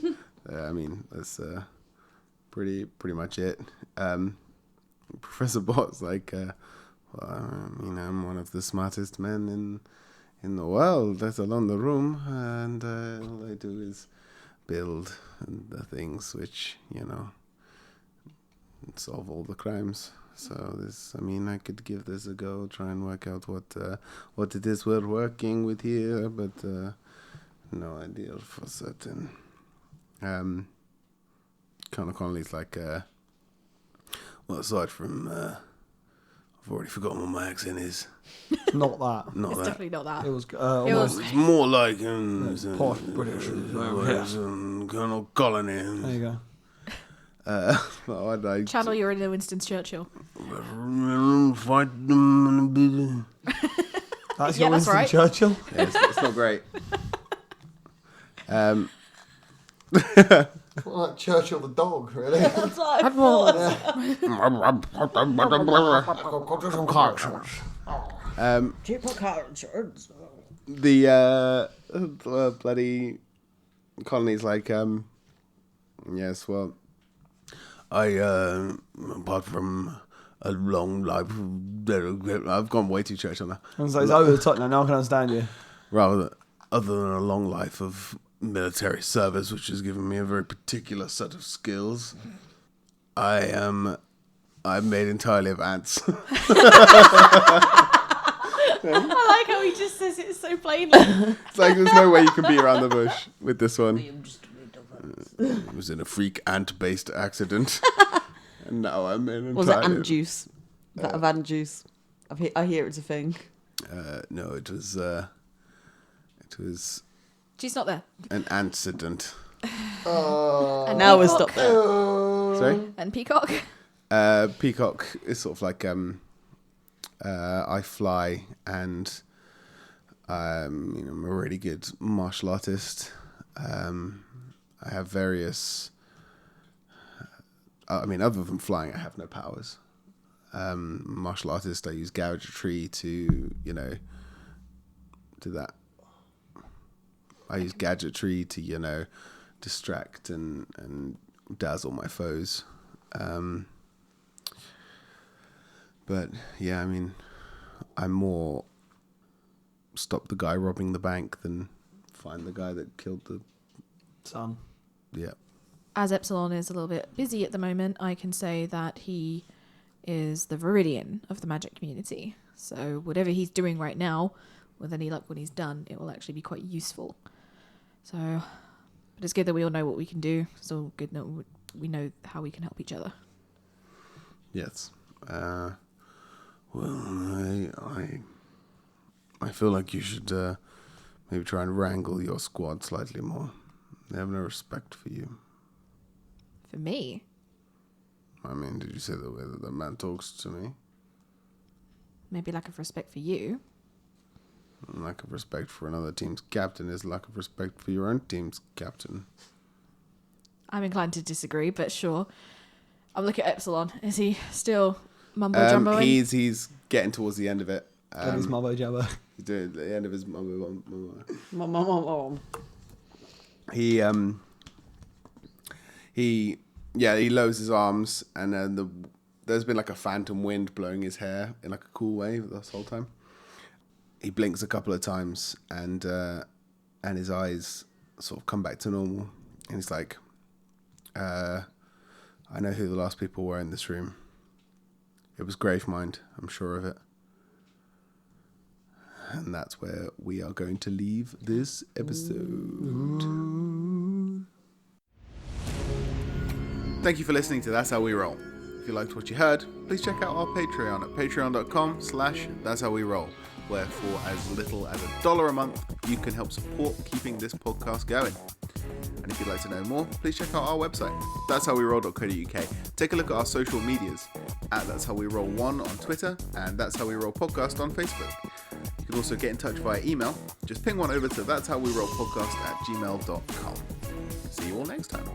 I mean, that's pretty much it. Professor Bot's like, well, I mean, I'm one of the smartest men in the world, let alone the room, and all I do is build the things which, solve all the crimes. So this, I mean, I could give this a go, try and work out what it is we're working with here, but no idea for certain. Colonel Connolly's like, well, aside from, I've already forgotten what my accent is. Not that. Not It's that. definitely not that. It was It almost It's more like posh British. Colonel Colony. There you go. Well, I'd like Channel your inner Winston Churchill. fight them in a bit. That's Yeah, your that's Winston right. Churchill. Yeah, it's not great. Like Churchill the dog, really. That's what I thought. The bloody Colony's like, yes, well, apart from a long life, I've gone way too church on that. It's over the top now. No one can understand you. Other than a long life of military service, which has given me a very particular set of skills, I'm made entirely of ants. I like how he just says it so plainly. It's like there's no way you can beat around the bush with this one. It was in a freak ant-based accident, and now I'm in entirely. Was it ant juice? That of ant juice? I hear it's a thing. No, it was. She's not there. An accident. And Now we'll Peacock? stop there. Sorry? And Peacock? Peacock is sort of like I fly, and I'm a really good martial artist. I have various. Other than flying, I have no powers. Martial artist, I use gadgetry to, do that. I use gadgetry to, distract and dazzle my foes. But yeah, I'm more stop the guy robbing the bank than find the guy that killed the Son. Yeah. As Epsilon is a little bit busy at the moment, I can say that he is the Viridian of the magic community. So whatever he's doing right now, with any luck when he's done, it will actually be quite useful. So, but it's good that we all know what we can do. It's all good that we know how we can help each other. Yes. I feel like you should maybe try and wrangle your squad slightly more. They have no respect for you. For me? Did you say the way that the man talks to me? Maybe lack of respect for you. Lack of respect for another team's captain is lack of respect for your own team's captain. I'm inclined to disagree, but sure. I'm looking at Epsilon. Is he still mumbo-jumboing? He's getting towards the end of it. His mumbo jumbo. He's doing the end of his mumbo. He lowers his arms, and then there's been like a phantom wind blowing his hair in like a cool way this whole time. He blinks a couple of times, and his eyes sort of come back to normal, and he's like, I know who the last people were in this room. It was Gravemind, I'm sure of it. And that's where we are going to leave this episode. Thank you for listening to That's How We Roll. If you liked what you heard, please check out our Patreon at patreon.com/That's How We Roll, where for as little as $1 a month, you can help support keeping this podcast going. And if you'd like to know more, please check out our website, that'showweroll.co.uk. Take a look at our social medias, at That's How We Roll 1 on Twitter, and That's How We Roll Podcast on Facebook. You can also get in touch via email. Just ping one over to that'showwerollpodcast@gmail.com. See you all next time.